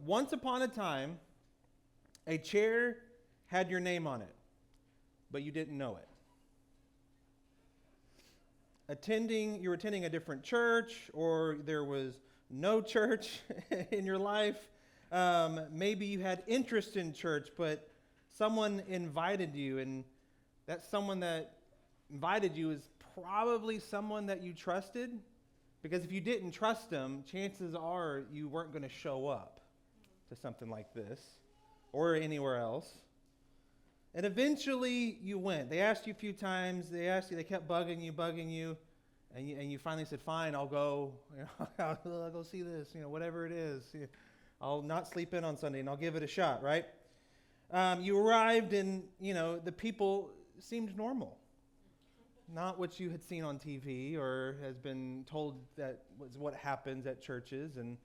Once upon a time, a chair had your name on it, but you didn't know it. You were attending a different church, or there was no church in your life. Maybe you had interest in church, but someone invited you, and that someone that invited you is probably someone that you trusted, because if you didn't trust them, chances are you weren't going to show up to something like this or anywhere else. And eventually you went. They asked you a few times. They kept bugging you, and you finally said, "Fine, I'll go. I'll go see this. Whatever it is. I'll not sleep in on Sunday, and I'll give it a shot." Right? You arrived, and the people seemed normal, not what you had seen on TV or has been told that was what happens at churches, and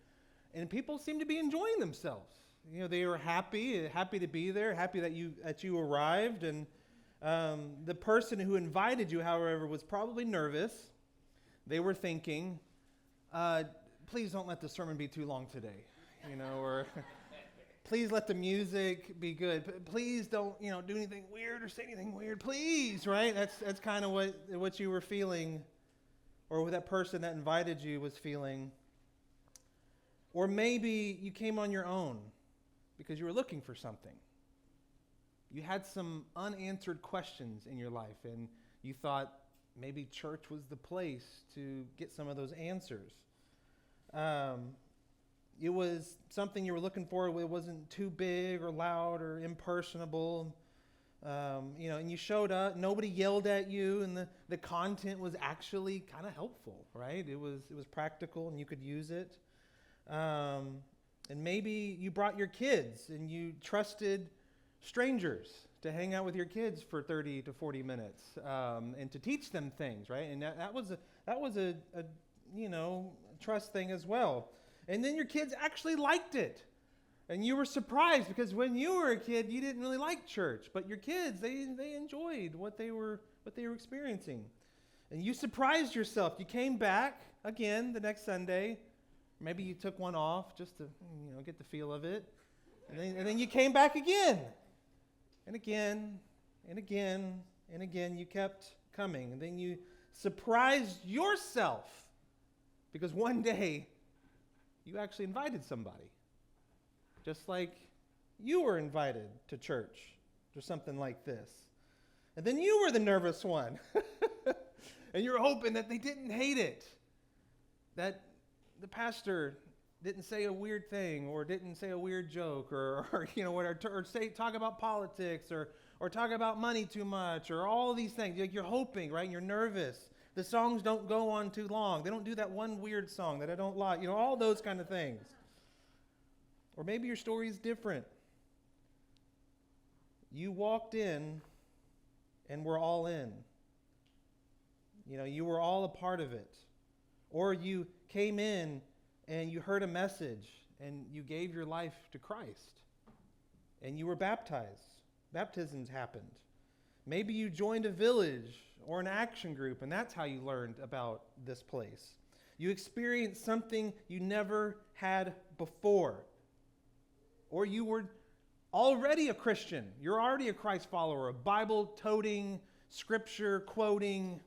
people seemed to be enjoying themselves. They were happy to be there, happy that you arrived, and the person who invited you, however, was probably nervous. They were thinking, "Please don't let the sermon be too long today," or "Please let the music be good. Please don't, do anything weird or say anything weird. Please," right? That's kind of what you were feeling, or what that person that invited you was feeling. Or maybe you came on your own because you were looking for something. You had some unanswered questions in your life, and you thought maybe church was the place to get some of those answers. It was something you were looking for. It wasn't too big or loud or impersonable. And you showed up. Nobody yelled at you, and the content was actually kind of helpful, right? It was practical, and you could use it. And maybe you brought your kids, and you trusted strangers to hang out with your kids for 30 to 40 minutes, and to teach them things, right? And that was a trust thing as well. And then your kids actually liked it. And you were surprised because when you were a kid, you didn't really like church. But your kids, they enjoyed what they were experiencing. And you surprised yourself. You came back again the next Sunday. Maybe you took one off just to get the feel of it. And then you came back again. And again, and again, and again. You kept coming. And then you surprised yourself because one day you actually invited somebody, just like you were invited to church or something like this. And then you were the nervous one. And you're hoping that they didn't hate it, that the pastor didn't say a weird thing or didn't say a weird joke or talk about politics or talk about money too much or all these things. You're hoping, right? And you're nervous. The songs don't go on too long. They don't do that one weird song that I don't like. All those kind of things. Or maybe your story is different. You walked in and were all in. You were all a part of it. Or you came in and you heard a message and you gave your life to Christ. And you were baptized. Baptisms happened. Maybe you joined a village or an action group, and that's how you learned about this place. You experienced something you never had before. Or you were already a Christian. You're already a Christ follower, a Bible-toting, scripture-quoting,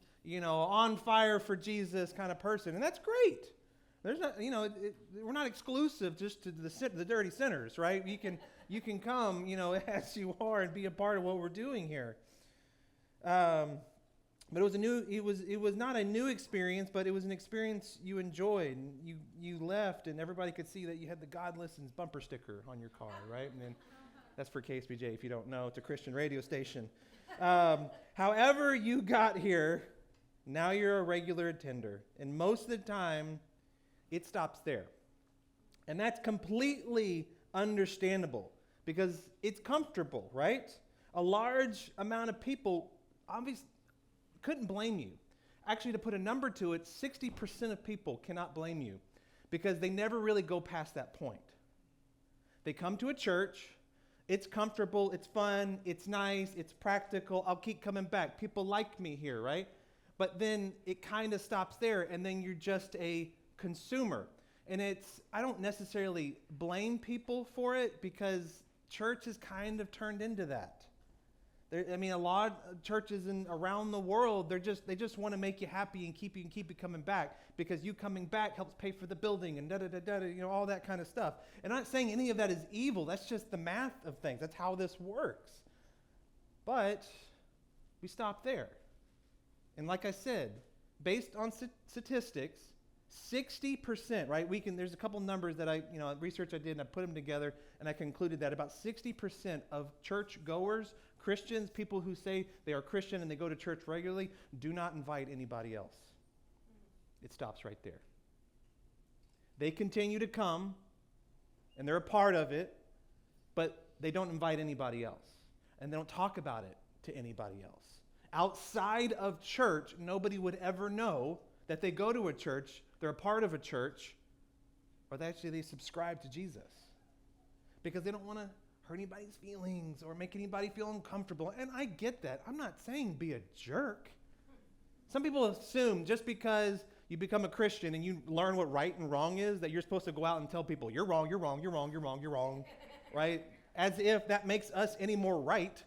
on fire for Jesus kind of person. And that's great. There's not, we're not exclusive just to the dirty sinners, right? You can come, as you are and be a part of what we're doing here. But it was not a new experience, but it was an experience you enjoyed. And you left, and everybody could see that you had the God Listens bumper sticker on your car, right? And then that's for KSBJ, if you don't know. It's a Christian radio station. However you got here, now you're a regular attender. And most of the time, it stops there. And that's completely understandable because it's comfortable, right? A large amount of people obviously couldn't blame you. Actually, to put a number to it, 60% of people cannot blame you because they never really go past that point. They come to a church, it's comfortable, it's fun, it's nice, it's practical, I'll keep coming back. People like me here, right? But then it kind of stops there, and then you're just a consumer. And I don't necessarily blame people for it because church has kind of turned into that. A lot of churches around the world, they just want to make you happy and keep you coming back because you coming back helps pay for the building and all that kind of stuff. And I'm not saying any of that is evil. That's just the math of things. That's how this works. But we stop there. And like I said, based on statistics, 60%, right? There's a couple numbers that research I did and I put them together and I concluded that about 60% of church goers, Christians, people who say they are Christian and they go to church regularly, do not invite anybody else. It stops right there. They continue to come and they're a part of it, but they don't invite anybody else. And they don't talk about it to anybody else. Outside of church, nobody would ever know that they go to a church, they're a part of a church, or that actually they subscribe to Jesus. Because they don't want to hurt anybody's feelings or make anybody feel uncomfortable. And I get that. I'm not saying be a jerk. Some people assume just because you become a Christian and you learn what right and wrong is, that you're supposed to go out and tell people, you're wrong, you're wrong, you're wrong, you're wrong, you're wrong, right? As if that makes us any more right.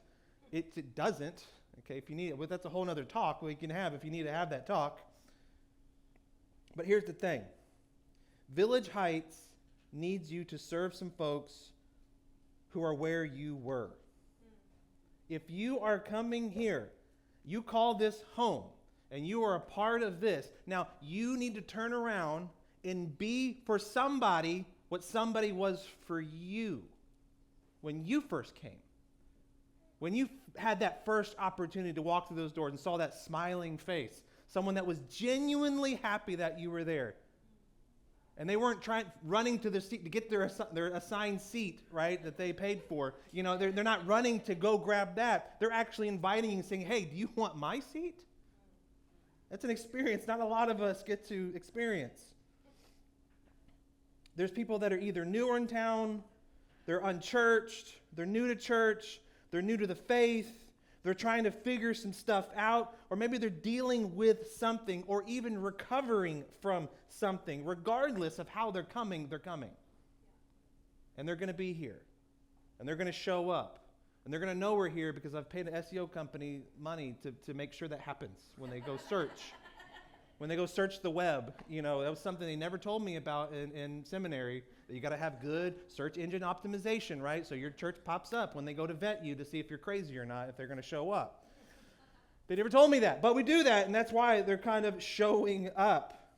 It doesn't. Okay, if you need it, well, that's a whole other talk we can have if you need to have that talk. But here's the thing. Village Heights needs you to serve some folks who are where you were. If you are coming here, you call this home, and you are a part of this, now you need to turn around and be for somebody what somebody was for you when you first came. When you had that first opportunity to walk through those doors and saw that smiling face, someone that was genuinely happy that you were there. And they weren't running to the seat to get their assigned seat, right, that they paid for. They're not running to go grab that. They're actually inviting you and saying, hey, do you want my seat? That's an experience not a lot of us get to experience. There's people that are either newer in town, they're unchurched, they're new to church, they're new to the faith, they're trying to figure some stuff out, or maybe they're dealing with something or even recovering from something. Regardless of how they're coming, they're coming. And they're going to be here. And they're going to show up. And they're going to know we're here because I've paid an SEO company money to make sure that happens when they go search. When they go search the web, that was something they never told me about in seminary, that you got to have good search engine optimization, right? So your church pops up when they go to vet you to see if you're crazy or not, if they're going to show up. They never told me that, but we do that, and that's why they're kind of showing up.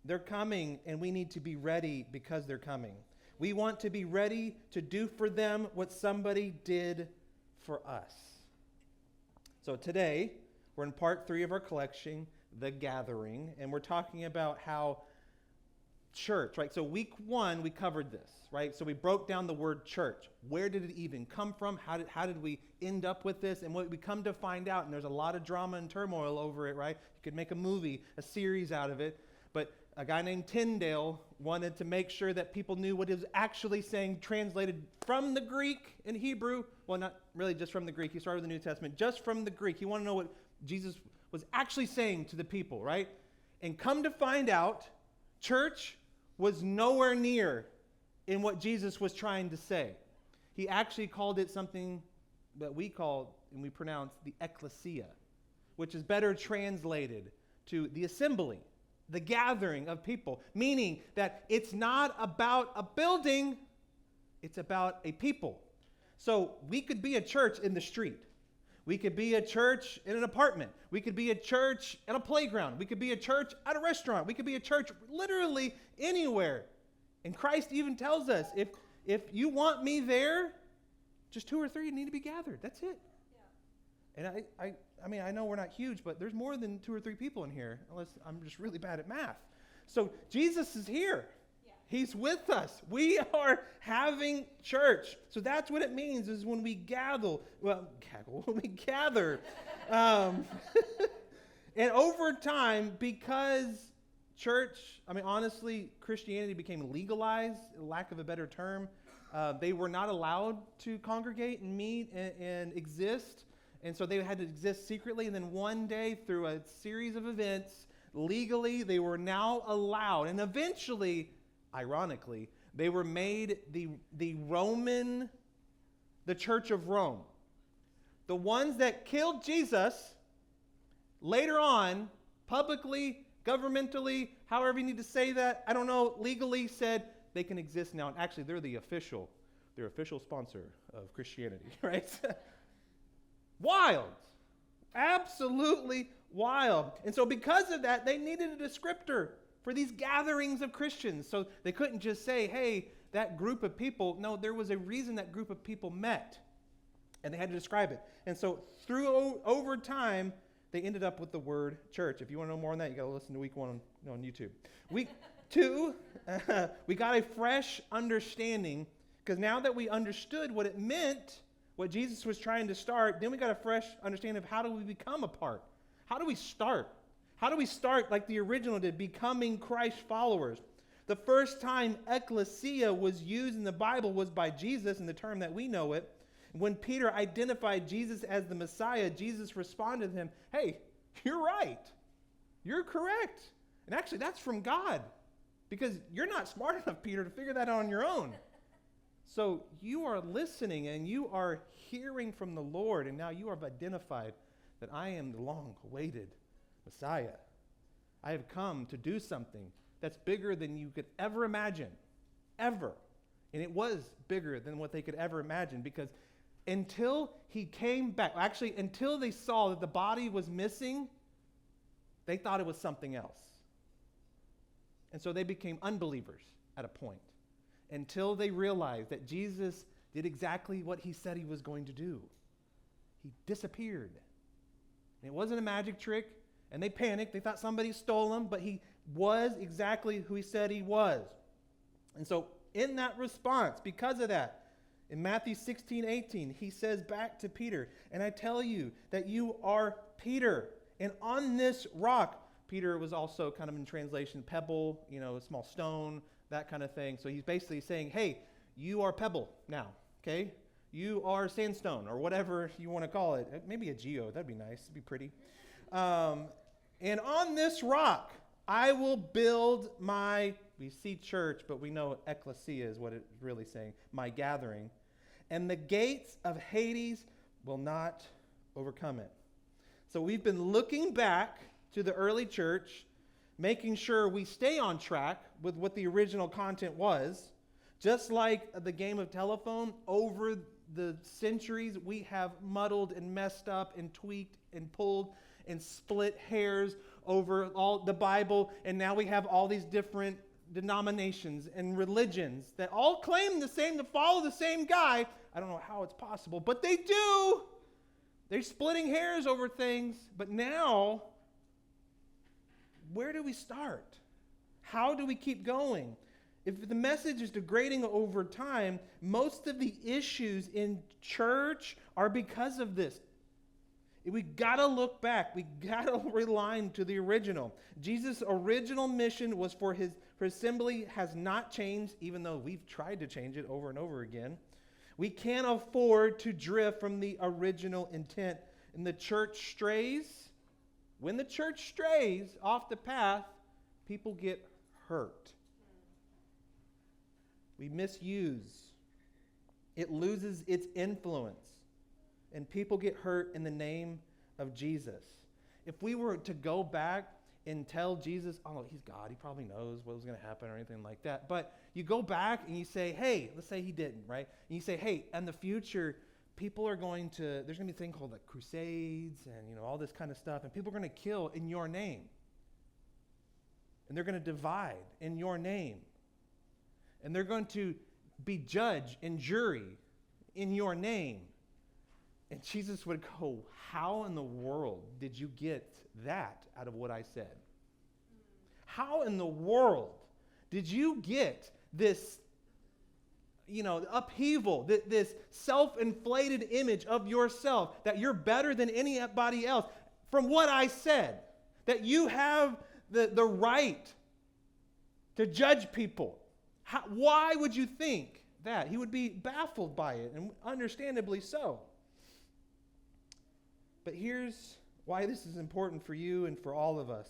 They're coming, and we need to be ready because they're coming. We want to be ready to do for them what somebody did for us. So today, we're in part 3 of our collection, The Gathering, and we're talking about how church, right? So week 1, we covered this, right? So we broke down the word church. Where did it even come from? How did we end up with this? And what we come to find out, and there's a lot of drama and turmoil over it, right? You could make a movie, a series out of it, but a guy named Tyndale wanted to make sure that people knew what he was actually saying, translated from the Greek and Hebrew. Well, not really just from the Greek. He started with the New Testament. Just from the Greek. He wanted to know what Jesus was actually saying to the people, right? And come to find out, church was nowhere near in what Jesus was trying to say. He actually called it something that we call, and we pronounce, the ecclesia, which is better translated to the assembly, the gathering of people, meaning that it's not about a building, it's about a people. So we could be a church in the street. We could be a church in an apartment. We could be a church at a playground. We could be a church at a restaurant. We could be a church literally anywhere. And Christ even tells us, if you want me there, just 2 or 3 need to be gathered. That's it. Yeah. And I know we're not huge, but there's more than 2 or 3 people in here, unless I'm just really bad at math. So Jesus is here. Yeah. He's with us. We are having church. So that's what it means, is when we gather. When we gather. And over time, because church, honestly, Christianity became legalized, lack of a better term. They were not allowed to congregate and meet and exist. And so they had to exist secretly. And then one day, through a series of events, legally, they were now allowed. And eventually, ironically, they were made the Church of Rome. The ones that killed Jesus later on, publicly, governmentally, however you need to say that, I don't know, legally said they can exist now. And actually, they're official sponsor of Christianity, right? Wild. Absolutely wild. And so because of that, they needed a descriptor for these gatherings of Christians. So they couldn't just say, hey, that group of people. No, there was a reason that group of people met. And they had to describe it. And so over time, they ended up with the word church. If you want to know more on that, you got to listen to week 1 on YouTube. Week 2, we got a fresh understanding, because now that we understood what it meant, what Jesus was trying to start, then we got a fresh understanding of how do we become a part? How do we start? How do we start like the original did, becoming Christ followers? The first time ecclesia was used in the Bible was by Jesus, in the term that we know it. When Peter identified Jesus as the Messiah, Jesus responded to him, hey, you're right. You're correct. And actually, that's from God, because you're not smart enough, Peter, to figure that out on your own. So you are listening and you are hearing from the Lord, and now you have identified that I am the long-awaited Messiah. I have come to do something that's bigger than you could ever imagine, ever. And it was bigger than what they could ever imagine, because until he came back, actually until they saw that the body was missing, they thought it was something else. And so they became unbelievers at a point, until they realized that Jesus did exactly what he said he was going to do. He disappeared. And it wasn't a magic trick, and they panicked. They thought somebody stole him, but he was exactly who he said he was. And so in that response, because of that, in Matthew 16:18, he says back to Peter, and I tell you that you are Peter, and on this rock, Peter was also kind of in translation, pebble, a small stone, that kind of thing. So he's basically saying, hey, you are pebble now, okay? You are sandstone, or whatever you want to call it. Maybe a geo, that'd be nice, it'd be pretty. And on this rock, I will build we see church, but we know ecclesia is what it's really saying, my gathering. And the gates of Hades will not overcome it. So we've been looking back to the early church, making sure we stay on track with what the original content was. Just like the game of telephone, over the centuries, we have muddled and messed up and tweaked and pulled and split hairs over all the Bible, and now we have all these different denominations and religions that all claim to follow the same guy. I don't know how it's possible, but they do. They're splitting hairs over things. But now, where do we start? How do we keep going? If the message is degrading over time, most of the issues in church are because of this. We got to look back. We got to rewind to the original. Jesus' original mission was for his assembly has not changed, even though we've tried to change it over and over again. We can't afford to drift from the original intent. And the church strays. When the church strays off the path, people get hurt. We misuse. It loses its influence. And people get hurt in the name of Jesus. If we were to go back and tell Jesus, oh, he's God, he probably knows what was going to happen or anything like that. But you go back and you say, hey, let's say he didn't, right? And you say, hey, in the future, people are going to, there's going to be a thing called like crusades and, all this kind of stuff. And people are going to kill in your name. And they're going to divide in your name. And they're going to be judge and jury in your name. And Jesus would go, how in the world did you get that out of what I said? How in the world did you get this, upheaval, this self-inflated image of yourself, that you're better than anybody else from what I said, that you have the right to judge people? Why would you think that? He would be baffled by it, and understandably so. But here's why this is important for you and for all of us.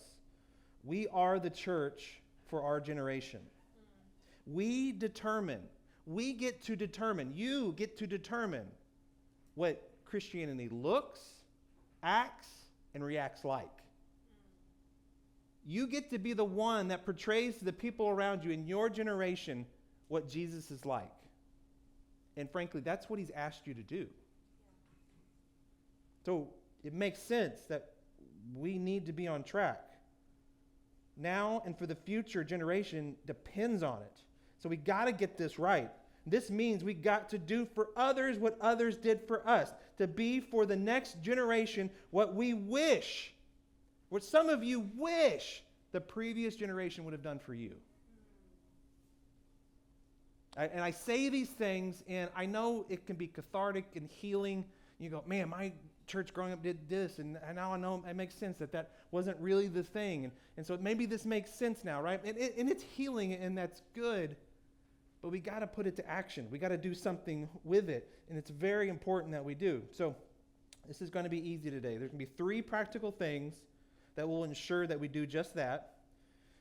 We are the church for our generation. We get to determine, you get to determine what Christianity looks, acts, and reacts like. You get to be the one that portrays to the people around you in your generation what Jesus is like. And frankly, that's what he's asked you to do. So it makes sense that we need to be on track. Now and for the future generation depends on it. So we got to get this right. This means we got to do for others what others did for us. To be for the next generation what we wish, what some of you wish the previous generation would have done for you. And I say these things, and I know it can be cathartic and healing. You go, man, my church growing up did this, and now I know it makes sense that wasn't really the thing. And so maybe this makes sense now, right? And it's healing, and that's good. But we got to put it to action. We got to do something with it, and it's very important that we do. So this is going to be easy today. There's going to be 3 practical things that will ensure that we do just that.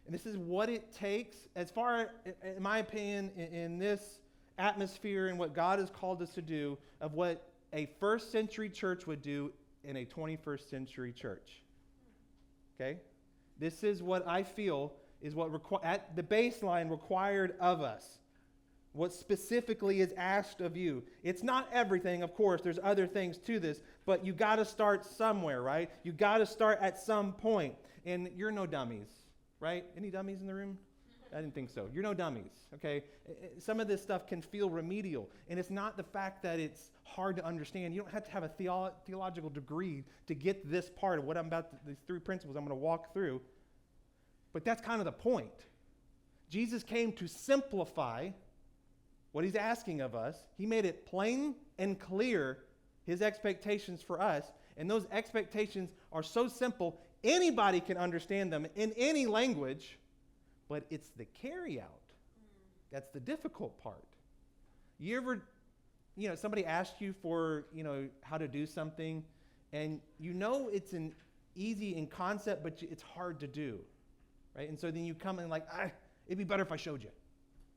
And this is what it takes, as far, in my opinion, in this atmosphere and what God has called us to do, of what a first century church would do in a 21st century church. Okay? This is what I feel is what at the baseline required of us. What specifically is asked of you. It's not everything, of course. There's other things to this, but you got to start somewhere, right? You got to start at some point. And you're no dummies, right? Any dummies in the room? I didn't think so. You're no dummies, okay? Some of this stuff can feel remedial, and it's not the fact that it's hard to understand. You don't have to have a theological degree to get this part of what I'm about, these 3 principles I'm going to walk through. But that's kind of the point. Jesus came to simplify what he's asking of us. He made it plain and clear, his expectations for us, and those expectations are so simple, anybody can understand them in any language, but it's the carry out that's the difficult part. You ever, somebody asked you for, how to do something, and it's an easy in concept, but it's hard to do, right? And so then you come in like, it'd be better if I showed you,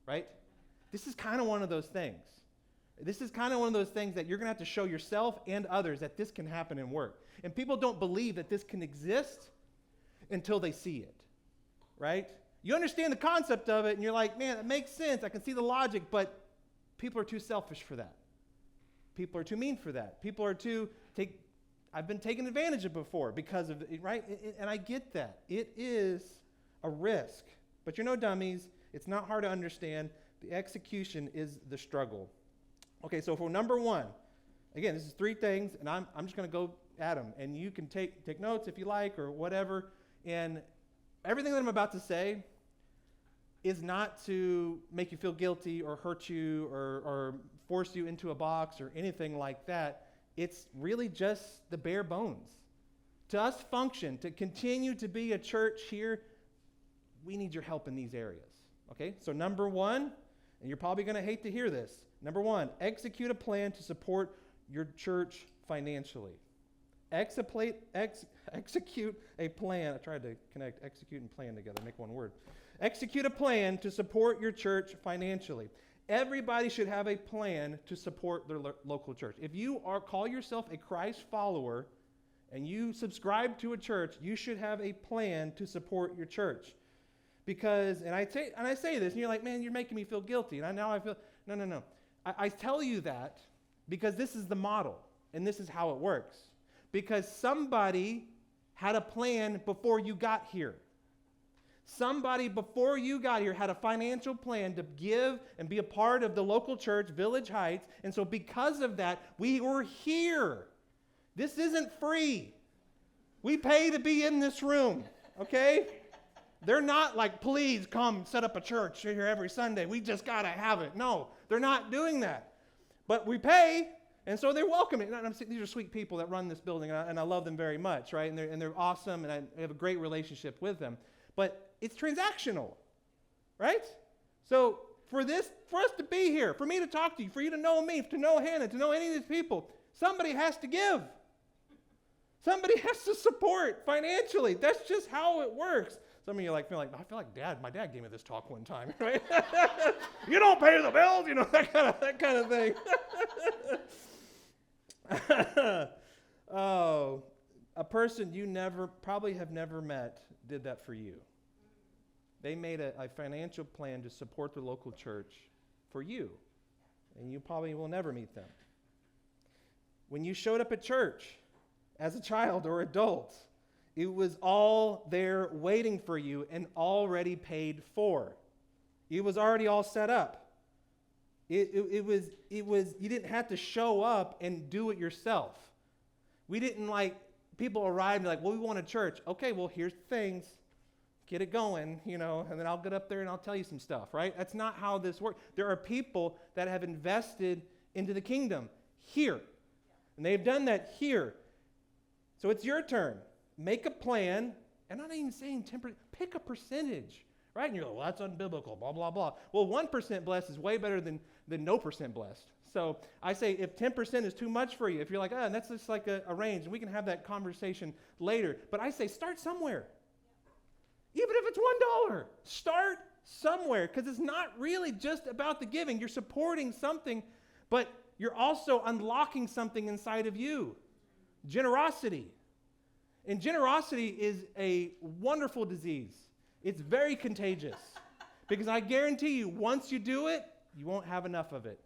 right? This is kind of one of those things. This is kind of one of those things that you're going to have to show yourself and others that this can happen and work. And people don't believe that this can exist until they see it, right? You understand the concept of it, and you're like, man, it makes sense. I can see the logic, but people are too selfish for that. People are too mean for that. People are I've been taken advantage of before because of it, right? And I get that. It is a risk, but you're no dummies. It's not hard to understand. The execution is the struggle. Okay, so for number 1, again, this is 3 things, and I'm just going to go at them. And you can take notes if you like or whatever. And everything that I'm about to say is not to make you feel guilty or hurt you or force you into a box or anything like that. It's really just the bare bones. To us function, to continue to be a church here, we need your help in these areas. Okay, so number 1, and you're probably going to hate to hear this. Number 1, execute a plan to support your church financially. Execute a plan. I tried to connect execute and plan together, make one word. Execute a plan to support your church financially. Everybody should have a plan to support their local church. If you call yourself a Christ follower and you subscribe to a church, you should have a plan to support your church. Because, and I say this, and you're like, man, you're making me feel guilty. And now I feel, no. I tell you that because this is the model, and this is how it works. Because somebody had a plan before you got here. Somebody before you got here had a financial plan to give and be a part of the local church, Village Heights. And so because of that, we were here. This isn't free. We pay to be in this room, okay? They're not like, please come set up a church here every Sunday. We just got to have it. No, they're not doing that. But we pay, and so they're welcoming. These are sweet people that run this building, and I love them very much, right? And they're awesome, and I have a great relationship with them. But it's transactional, right? So for us to be here, for me to talk to you, for you to know me, to know Hannah, to know any of these people, somebody has to give. Somebody has to support financially. That's just how it works. Some of you like feel like, I feel like my dad gave me this talk one time, right? You don't pay the bills, that kind of thing. Oh, a person you probably have never met did that for you. They made a financial plan to support the local church for you, and you probably will never meet them. When you showed up at church as a child or adult, it was all there waiting for you and already paid for. It was already all set up. It was you didn't have to show up and do it yourself. We didn't people arrived and well, we want a church. Okay, well, here's the things. Get it going, and then I'll get up there and I'll tell you some stuff, right? That's not how this works. There are people that have invested into the kingdom here. And they've done that here. So it's your turn. Make a plan. And I'm not even saying 10%. Pick a percentage, right? And you're like, well, that's unbiblical, blah, blah, blah. Well, 1% blessed is way better than no percent blessed. So I say if 10% is too much for you, if you're like, that's just like a range, and we can have that conversation later. But I say start somewhere. Even if it's $1, start somewhere, because it's not really just about the giving. You're supporting something, but you're also unlocking something inside of you. Generosity. And generosity is a wonderful disease. It's very contagious, because I guarantee you, once you do it, you won't have enough of it.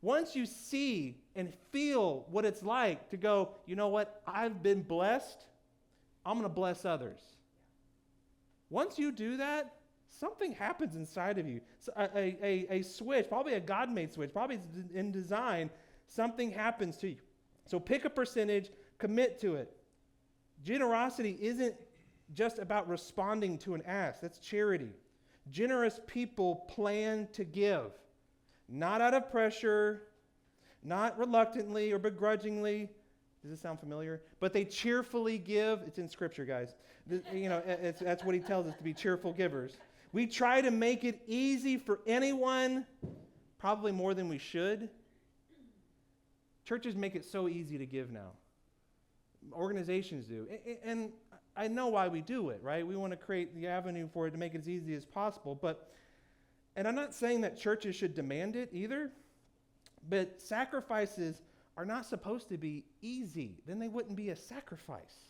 Once you see and feel what it's like to go, you know what, I've been blessed, I'm going to bless others. Once you do that, something happens inside of you. So a switch, probably a God-made switch, probably in design, something happens to you. So pick a percentage, commit to it. Generosity isn't just about responding to an ask. That's charity. Generous people plan to give, not out of pressure, not reluctantly or begrudgingly. Does this sound familiar? But they cheerfully give. It's in Scripture, guys. That's what he tells us, to be cheerful givers. We try to make it easy for anyone, probably more than we should. Churches make it so easy to give now. Organizations do. And I know why we do it, right? We want to create the avenue for it to make it as easy as possible. And I'm not saying that churches should demand it either, but sacrifices are not supposed to be easy. Then they wouldn't be a sacrifice,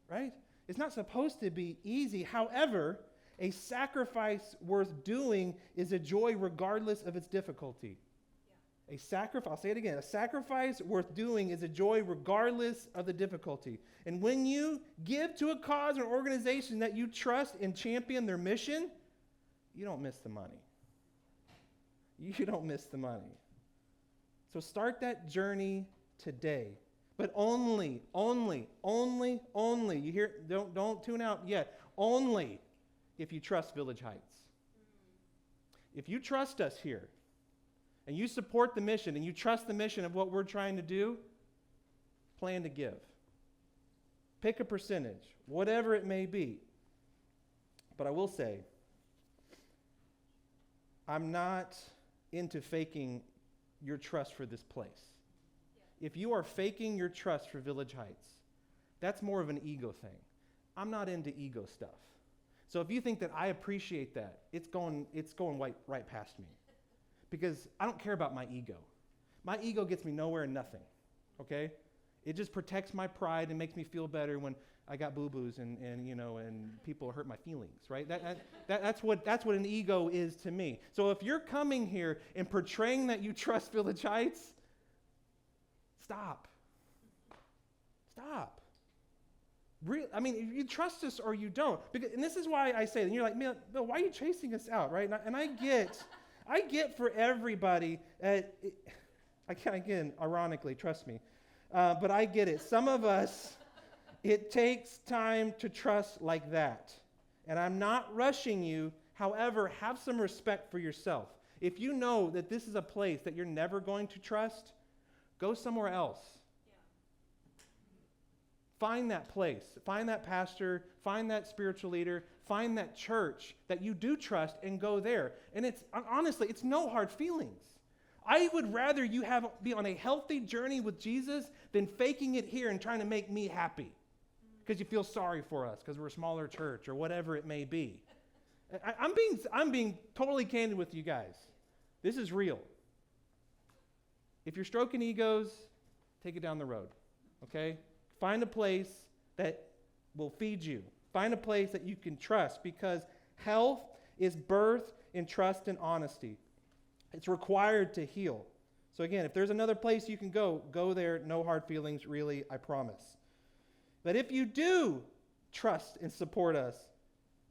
right? It's not supposed to be easy. However, a sacrifice worth doing is a joy regardless of its difficulty. Yeah. I'll say it again. A sacrifice worth doing is a joy regardless of the difficulty. And when you give to a cause or organization that you trust and champion their mission, you don't miss the money. You don't miss the money. So start that journey today. But only, you hear, don't tune out yet, only if you trust Village Heights. If you trust us here, and you support the mission, and you trust the mission of what we're trying to do, plan to give. Pick a percentage, whatever it may be. But I will say, I'm not into faking your trust for this place. If you are faking your trust for Village Heights, that's more of an ego thing. I'm not into ego stuff. So if you think that I appreciate that, it's going right past me. Because I don't care about my ego. My ego gets me nowhere and nothing, okay? It just protects my pride and makes me feel better when I got boo-boos and people hurt my feelings, right? That's what an ego is to me. So if you're coming here and portraying that you trust Village Heights, stop. You trust us or you don't. And this is why I say, and you're like, Bill, why are you chasing us out, right? And I get for everybody, again, ironically, trust me, but I get it. Some of us, it takes time to trust like that. And I'm not rushing you. However, have some respect for yourself. If you know that this is a place that you're never going to trust, go somewhere else. Find that place. Find that pastor. Find that spiritual leader. Find that church that you do trust and go there. And honestly, it's no hard feelings. I would rather you be on a healthy journey with Jesus than faking it here and trying to make me happy. because you feel sorry for us because we're a smaller church or whatever it may be. I'm being totally candid with you guys. This is real. If you're stroking egos, take it down the road, okay? Find a place that will feed you. Find a place that you can trust, because health is birthed in trust and honesty. It's required to heal. So again, if there's another place you can go there. No hard feelings, really, I promise. But if you do trust and support us,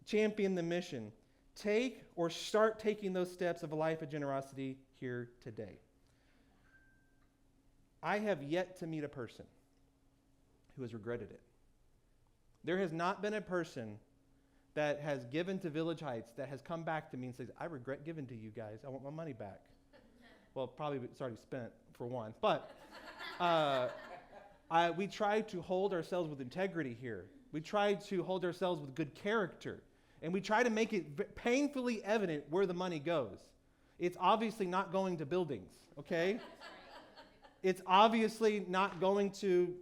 champion the mission, take or start taking those steps of a life of generosity here today. I have yet to meet a person who has regretted it. There has not been a person that has given to Village Heights that has come back to me and says, I regret giving to you guys. I want my money back. Well, probably it's already spent for one. But we try to hold ourselves with integrity here. We try to hold ourselves with good character. And we try to make it painfully evident where the money goes. It's obviously not going to buildings, okay? It's obviously not going to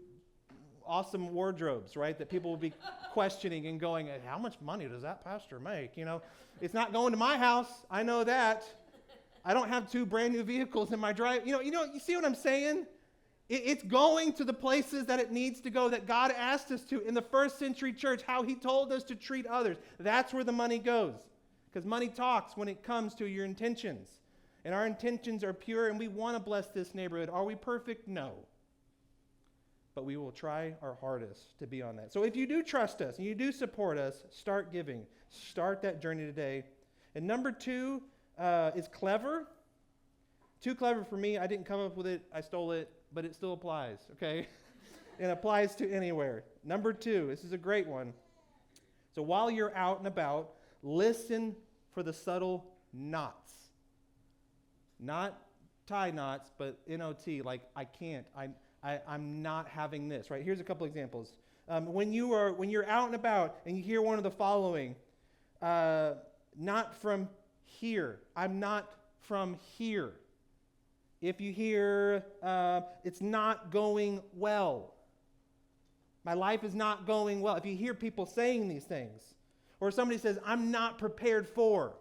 awesome wardrobes, right? That people will be questioning and going, how much money does that pastor make? You know, it's not going to my house. I know that. I don't have 2 brand new vehicles in my drive. You see what I'm saying? It's going to the places that it needs to go, that God asked us to in the first century church, how he told us to treat others. That's where the money goes. Because money talks when it comes to your intentions. And our intentions are pure, and we want to bless this neighborhood. Are we perfect? No. But we will try our hardest to be on that. So if you do trust us and you do support us, start giving. Start that journey today. And number 2 is clever. Too clever for me. I didn't come up with it. I stole it. But it still applies, okay? It applies to anywhere. Number 2, this is a great one. So while you're out and about, listen for the subtle knots. Not tie knots, but N-O-T, like I can't, I'm not having this, right? Here's a couple examples. When you're out and about and you hear one of the following, not from here. I'm not from here. If you hear, it's not going well. My life is not going well. If you hear people saying these things, or somebody says, I'm not prepared for,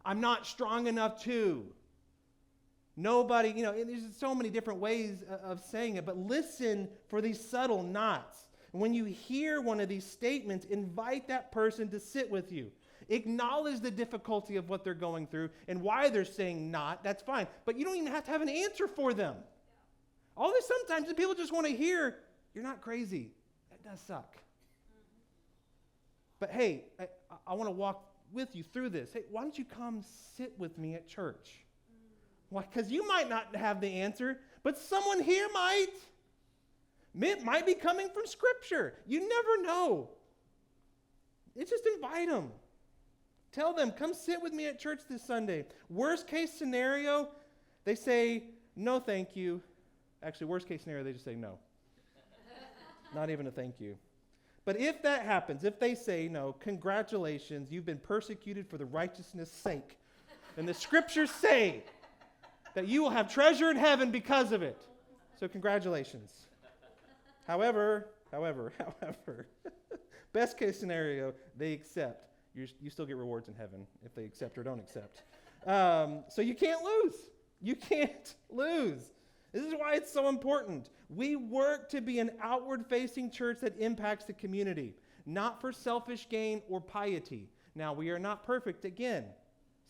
I'm not strong enough to. Nobody, there's so many different ways of saying it, but listen for these subtle knots. When you hear one of these statements, invite that person to sit with you. Acknowledge the difficulty of what they're going through and why they're saying not. That's fine. But you don't even have to have an answer for them. Although sometimes the people just want to hear, you're not crazy. That does suck. But hey, I want to walk with you through this. Hey, why don't you come sit with me at church? Why? Because you might not have the answer, but someone here might. It might be coming from Scripture. You never know. It's just invite them. Tell them, come sit with me at church this Sunday. Worst case scenario, they say, no, thank you. Actually, worst case scenario, they just say no. Not even a thank you. But if that happens, if they say no, congratulations, you've been persecuted for the righteousness' sake. And the Scriptures say that you will have treasure in heaven because of it. So congratulations. However, best case scenario, they accept. You still get rewards in heaven if they accept or don't accept. So you can't lose. You can't lose. This is why it's so important. We work to be an outward-facing church that impacts the community, not for selfish gain or piety. Now, we are not perfect again.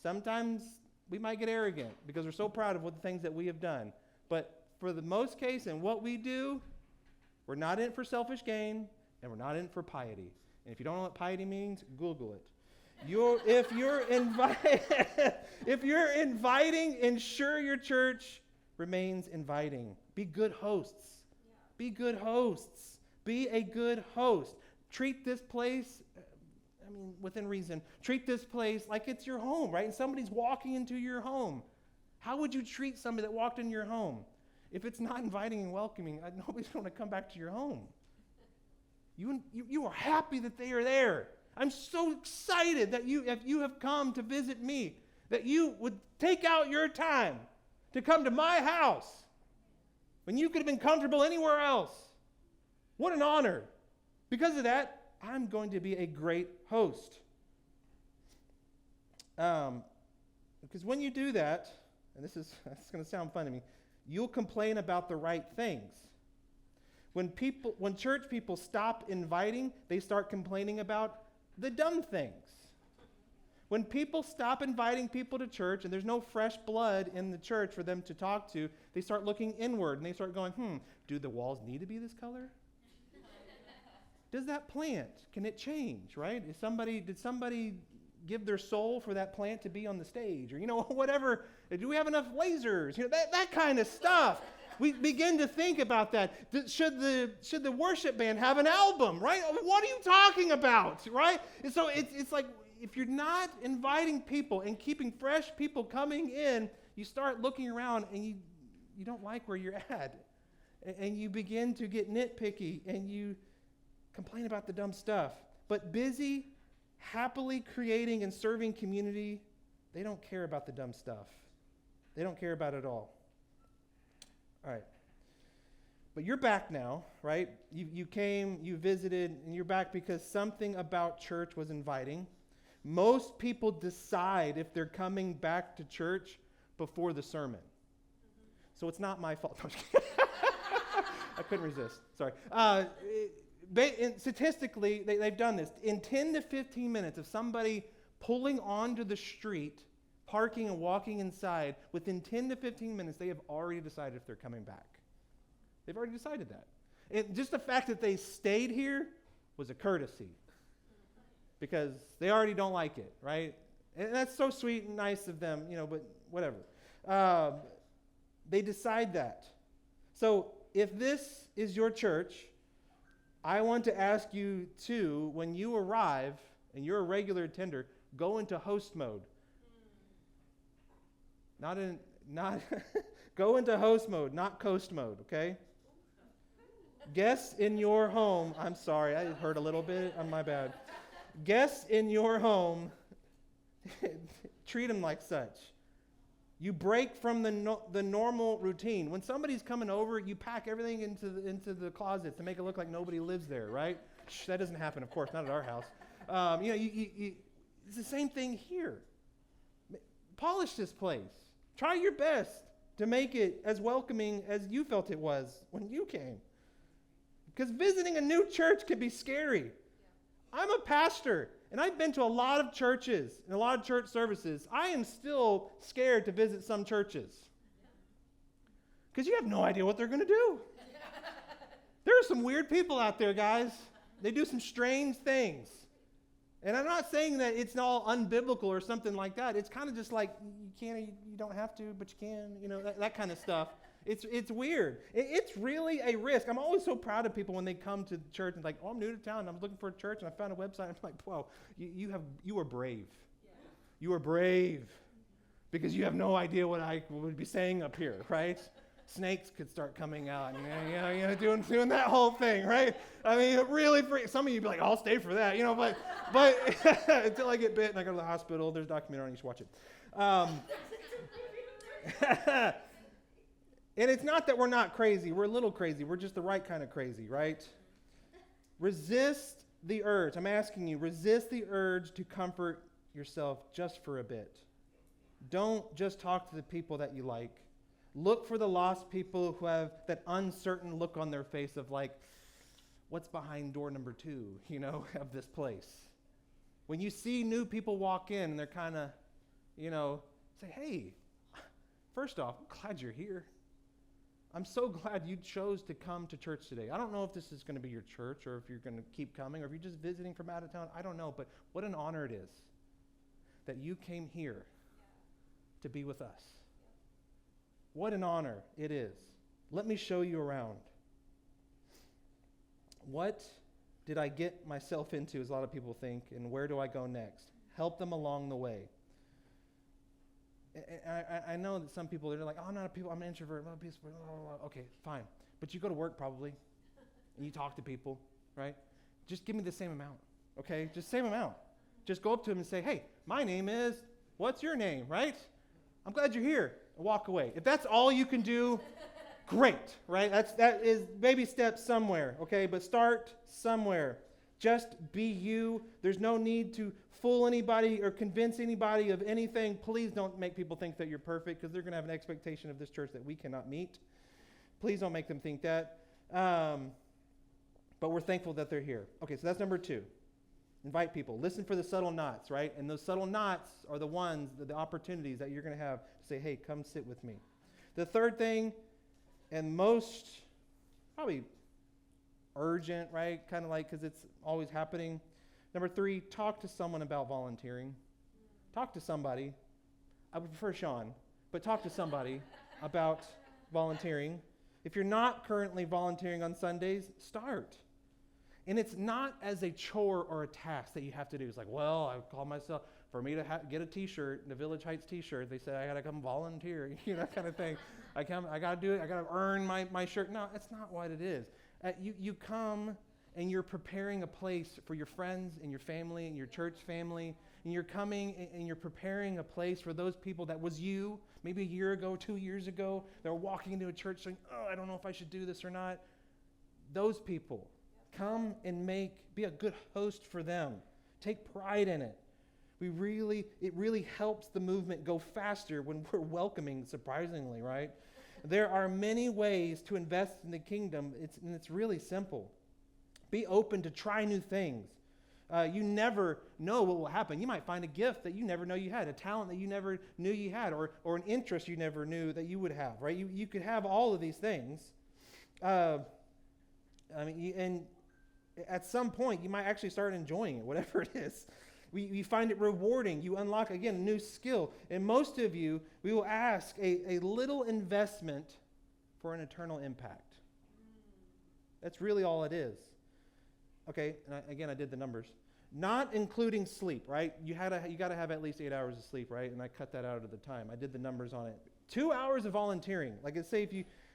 Sometimes we might get arrogant because we're so proud of what the things that we have done. But for the most case in what we do, we're not in it for selfish gain, and we're not in it for piety. And if you don't know what piety means, Google it. If you're inviting, ensure your church remains inviting. Be good hosts. Yeah. Be good hosts. Be a good host. Treat this place, within reason, treat this place like it's your home, right? And somebody's walking into your home. How would you treat somebody that walked in your home? If it's not inviting and welcoming, nobody's going to come back to your home. You are happy that they are there. I'm so excited that if you have come to visit me, that you would take out your time to come to my house when you could have been comfortable anywhere else. What an honor Because of that, I'm going to be a great host. Because when you do that, and this is going to sound funny to me, you'll complain about the right things. When church people stop inviting, they start complaining about the dumb things. When people stop inviting people to church and there's no fresh blood in the church for them to talk to, they start looking inward and they start going, do the walls need to be this color? Does that plant, can it change, right? Did somebody give their soul for that plant to be on the stage? Or, whatever. Do we have enough lasers? That kind of stuff. We begin to think about that. Should the worship band have an album, right? What are you talking about, right? And so it's like, if you're not inviting people and keeping fresh people coming in, you start looking around and you don't like where you're at. And you begin to get nitpicky and you complain about the dumb stuff. But busy, happily creating and serving community, they don't care about the dumb stuff. They don't care about it at all. All right. But you're back now, right? You came, you visited, and you're back because something about church was inviting. Most people decide if they're coming back to church before the sermon. So it's not my fault. I couldn't resist. Sorry. Statistically, they've done this. In 10 to 15 minutes of somebody pulling onto the street, parking and walking inside, within 10 to 15 minutes, they have already decided if they're coming back. They've already decided that. And just the fact that they stayed here was a courtesy, because they already don't like it, right? And that's so sweet and nice of them, but whatever. They decide that. So if this is your church, I want to ask you to, when you arrive and you're a regular attender, go into host mode. Go into host mode, not coast mode, okay? Guests in your home, I'm sorry, I heard a little bit, my bad. Guests in your home, treat them like such. You break from the normal routine. When somebody's coming over, you pack everything into the closet to make it look like nobody lives there, right? Shh, that doesn't happen, of course, not at our house. It's the same thing here. Polish this place. Try your best to make it as welcoming as you felt it was when you came. Because visiting a new church can be scary. I'm a pastor, and I've been to a lot of churches and a lot of church services. I am still scared to visit some churches. Because you have no idea what they're going to do. There are some weird people out there, guys. They do some strange things. And I'm not saying that it's all unbiblical or something like that. It's kind of just like, you don't have to, but you can, that kind of stuff. It's weird. It's really a risk. I'm always so proud of people when they come to church and like, I'm new to town, and I was looking for a church, and I found a website. I'm like, whoa, you are brave. Yeah. You are brave because you have no idea what I would be saying up here, right? Snakes could start coming out, and doing that whole thing, right? I mean, it really some of you be like, I'll stay for that, but until I get bit and I go to the hospital, there's a documentary on it, you should watch it. And it's not that we're not crazy. We're a little crazy. We're just the right kind of crazy, right? Resist the urge. I'm asking you, resist the urge to comfort yourself just for a bit. Don't just talk to the people that you like. Look for the lost people who have that uncertain look on their face of like, what's behind door number 2, of this place? When you see new people walk in and they're kind of, say, hey, first off, I'm glad you're here. I'm so glad you chose to come to church today. I don't know if this is going to be your church or if you're going to keep coming or if you're just visiting from out of town. I don't know, but what an honor it is that you came here to be with us. What an honor it is. Let me show you around. What did I get myself into, as a lot of people think, and where do I go next? Help them along the way. I know that some people, they're like, I'm an introvert. Okay, fine. But you go to work probably, and you talk to people, right? Just give me the same amount, okay? Just same amount. Just go up to them and say, hey, my name is, what's your name, right? I'm glad you're here. And walk away. If that's all you can do, great, right? That is baby steps somewhere, okay? But start somewhere. Just be you. There's no need to fool anybody or convince anybody of anything. Please don't make people think that you're perfect, because they're going to have an expectation of this church that we cannot meet. Please don't make them think that. But we're thankful that they're here. Okay, so that's number 2. Invite people. Listen for the subtle knots, right? And those subtle knots are the ones, the opportunities that you're going to have to say, hey, come sit with me. The third thing, and most probably urgent, right? Kind of like, because it's always happening. Number 3, talk to someone about volunteering. Talk to somebody. I would prefer Sean, but talk to somebody about volunteering. If you're not currently volunteering on Sundays, start. And it's not as a chore or a task that you have to do. It's like, well, I call myself, for me to get a t-shirt, the Village Heights t-shirt, they said I got to come volunteer, that kind of thing. I got to do it, I got to earn my shirt. No, that's not what it is. You come and you're preparing a place for your friends and your family and your church family, and you're coming and you're preparing a place for those people that was you, maybe a year ago, 2 years ago, that were walking into a church saying, oh, I don't know if I should do this or not. Those people, come and be a good host for them. Take pride in it. It really helps the movement go faster when we're welcoming, surprisingly, right? There are many ways to invest in the kingdom, and it's really simple. Be open to try new things. You never know what will happen. You might find a gift that you never know you had, a talent that you never knew you had, or an interest you never knew that you would have, right? You could have all of these things. And at some point, you might actually start enjoying it, whatever it is. You find it rewarding. You unlock, again, a new skill. And most of you, we will ask a little investment for an eternal impact. That's really all it is. Okay, and I did the numbers. Not including sleep, right? You got to have at least 8 hours of sleep, right? And I cut that out of the time. I did the numbers on it. 2 hours of volunteering. Like, let's say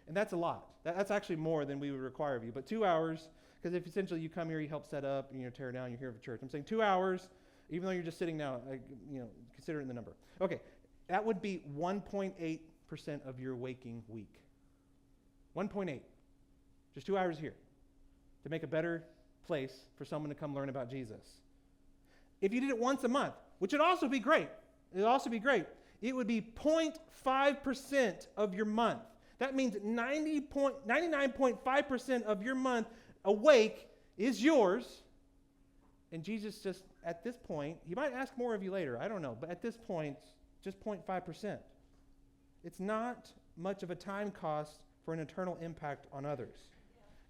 and that's a lot. That's actually more than we would require of you. But 2 hours, because if essentially you come here, you help set up, and you tear down, you're here for church. I'm saying 2 hours, even though you're just sitting now, consider it in the number. Okay, that would be 1.8% of your waking week. 1.8. Just 2 hours here to make a better place for someone to come learn about Jesus. If you did it once a month, which would also be great, it would be 0.5% of your month. That means 99.5% of your month awake is yours. And Jesus just, at this point, he might ask more of you later, I don't know, but at this point, just 0.5%. It's not much of a time cost for an eternal impact on others.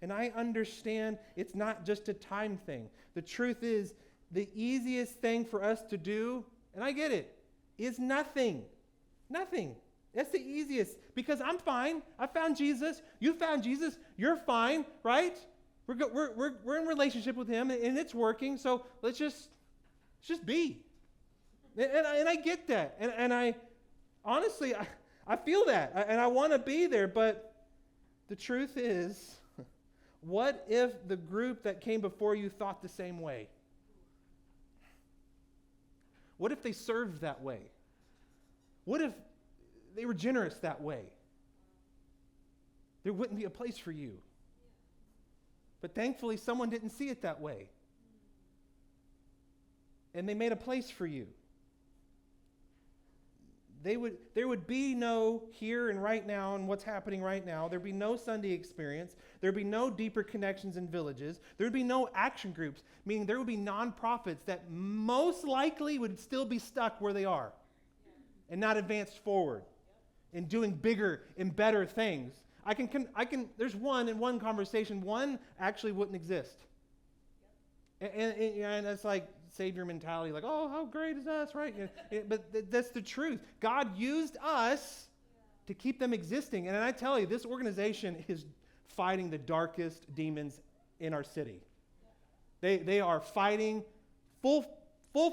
And I understand it's not just a time thing. The truth is, the easiest thing for us to do, and I get it, is nothing. Nothing. That's the easiest, because I'm fine. I found Jesus. You found Jesus. You're fine, right? We're in relationship with him, and it's working. So let's just be. And I get that, and I honestly I feel that, and I want to be there. But the truth is, what if the group that came before you thought the same way? What if they served that way? What if they were generous that way? There wouldn't be a place for you. But thankfully, someone didn't see it that way. And they made a place for you. There would be no here and right now and what's happening right now. There'd be no Sunday experience. There'd be no deeper connections in villages. There'd be no action groups, meaning there would be nonprofits that most likely would still be stuck where they are and not advance forward in doing bigger and better things. There's one conversation, one actually wouldn't exist. And that's like Savior mentality, like, oh, how great is us, right? But that's the truth. God used us to keep them existing. And I tell you, this organization is fighting the darkest demons in our city. They are fighting full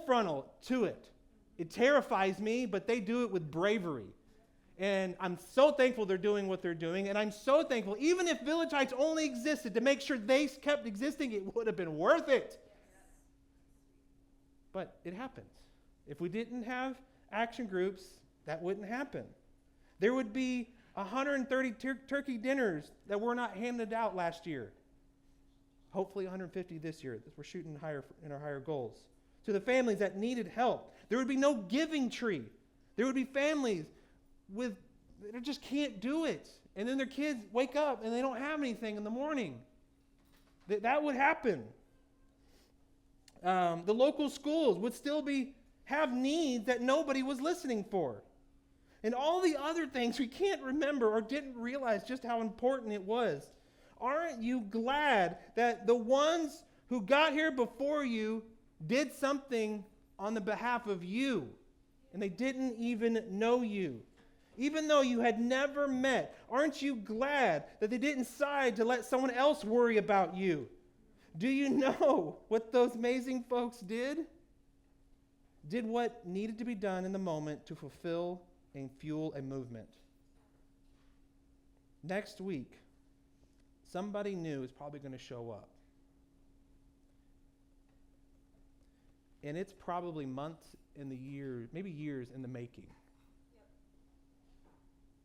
frontal to it. It terrifies me, but they do it with bravery. And I'm so thankful they're doing what they're doing. And I'm so thankful, even if Village Heights only existed to make sure they kept existing, it would have been worth it. But it happens. If we didn't have action groups, that wouldn't happen. There would be 130 turkey dinners that were not handed out last year. Hopefully 150 this year. We're shooting higher in our higher goals. To the families that needed help. There would be no giving tree. There would be families that just can't do it. And then their kids wake up and they don't have anything in the morning. That would happen. The local schools would still have needs that nobody was listening for. And all the other things we can't remember or didn't realize just how important it was. Aren't you glad that the ones who got here before you did something on the behalf of you, and they didn't even know you? Even though you had never met, aren't you glad that they didn't decide to let someone else worry about you? Do you know what those amazing folks did? Did what needed to be done in the moment to fulfill and fuel a movement. Next week, somebody new is probably going to show up. And it's probably months in the year, maybe years in the making. Yep.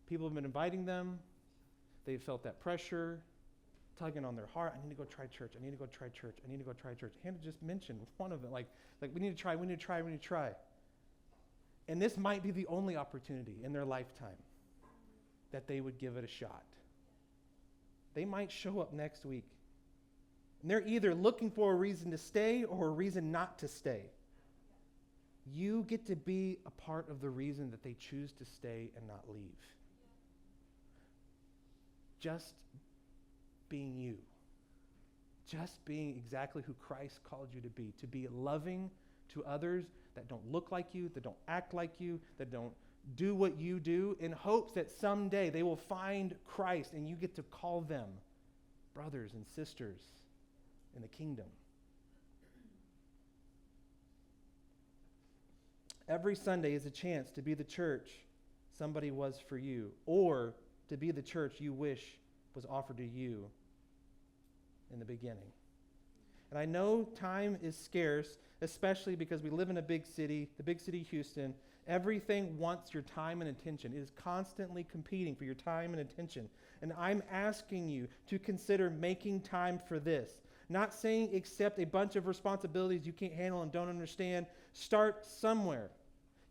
People have been inviting them. They've felt that pressure, tugging on their heart. I need to go try church. I need to go try church. I need to go try church. Hannah just mentioned one of them, like we need to try. And this might be the only opportunity in their lifetime that they would give it a shot. They might show up next week. And they're either looking for a reason to stay or a reason not to stay. You get to be a part of the reason that they choose to stay and not leave. Just being you. Just being exactly who Christ called you to be loving to others that don't look like you, that don't act like you, that don't do what you do, in hopes that someday they will find Christ and you get to call them brothers and sisters in the kingdom. Every Sunday is a chance to be the church somebody was for you, or to be the church you wish was offered to you in the beginning. And I know time is scarce, especially because we live in a big city, the big city Houston. Everything wants your time and attention. It is constantly competing for your time and attention. And I'm asking you to consider making time for this. Not saying accept a bunch of responsibilities you can't handle and don't understand. Start somewhere.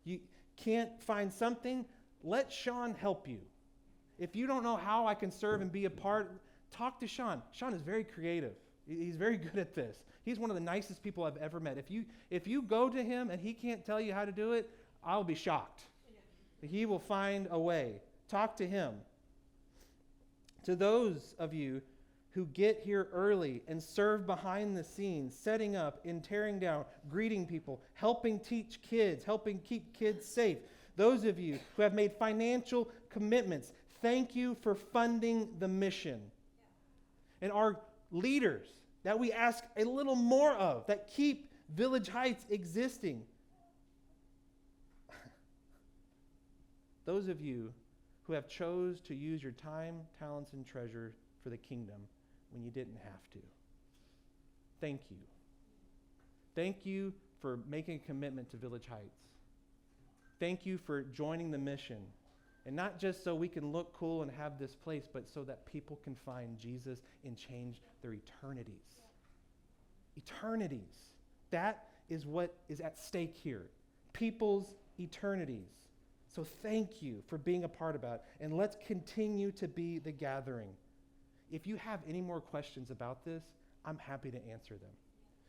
You can't find something? Let Sean help you. If you don't know how I can serve and be a part, talk to Sean. Sean is very creative. He's very good at this. He's one of the nicest people I've ever met. If you go to him and he can't tell you how to do it, I'll be shocked. He will find a way. Talk to him. To those of you who get here early and serve behind the scenes, setting up and tearing down, greeting people, helping teach kids, helping keep kids safe. Those of you who have made financial commitments, thank you for funding the mission. And our leaders that we ask a little more of, that keep Village Heights existing. Those of you who have chose to use your time, talents, and treasure for the kingdom when you didn't have to. Thank you. Thank you for making a commitment to Village Heights. Thank you for joining the mission. And not just so we can look cool and have this place, but so that people can find Jesus and change their eternities. Eternities. That is what is at stake here. People's eternities. So thank you for being a part of it. And let's continue to be the gathering. If you have any more questions about this, I'm happy to answer them.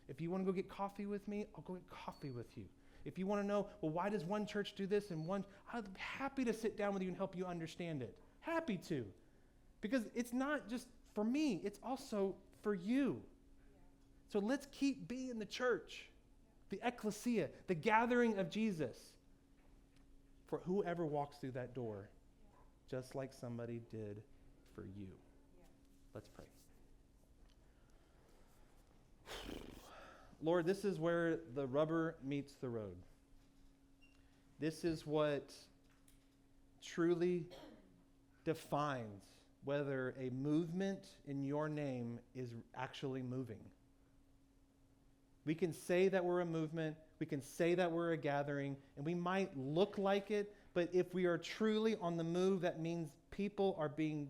If you want to go get coffee with me, I'll go get coffee with you. If you want to know, well, why does one church do this and one, I'm happy to sit down with you and help you understand it. Happy to. Because it's not just for me, it's also for you. So let's keep being the church, the ecclesia, the gathering of Jesus for whoever walks through that door, just like somebody did for you. Let's pray. Lord, this is where the rubber meets the road. This is what truly defines whether a movement in your name is actually moving. We can say that we're a movement, we can say that we're a gathering, and we might look like it, but if we are truly on the move, that means people are being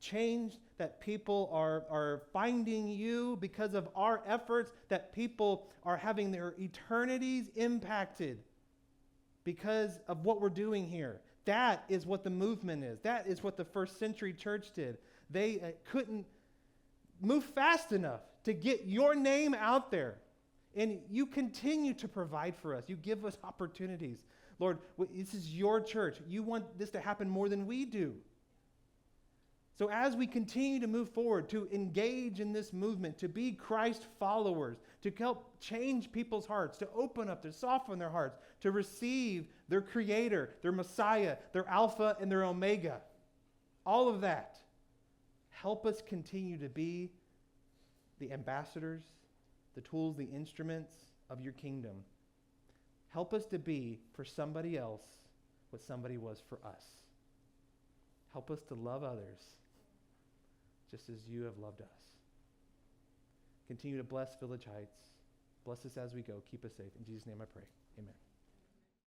changed, that people are finding you because of our efforts, that people are having their eternities impacted because of what we're doing here. That is what the movement is. That is what the first century church did. They couldn't move fast enough to get your name out there. And you continue to provide for us. You give us opportunities. Lord, this is your church. You want this to happen more than we do. So as we continue to move forward, to engage in this movement, to be Christ followers, to help change people's hearts, to open up, to soften their hearts, to receive their Creator, their Messiah, their Alpha and their Omega, all of that, help us continue to be the ambassadors, the tools, the instruments of your kingdom. Help us to be for somebody else what somebody was for us. Help us to love others just as you have loved us. Continue to bless Village Heights. Bless us as we go. Keep us safe. In Jesus' name I pray. Amen.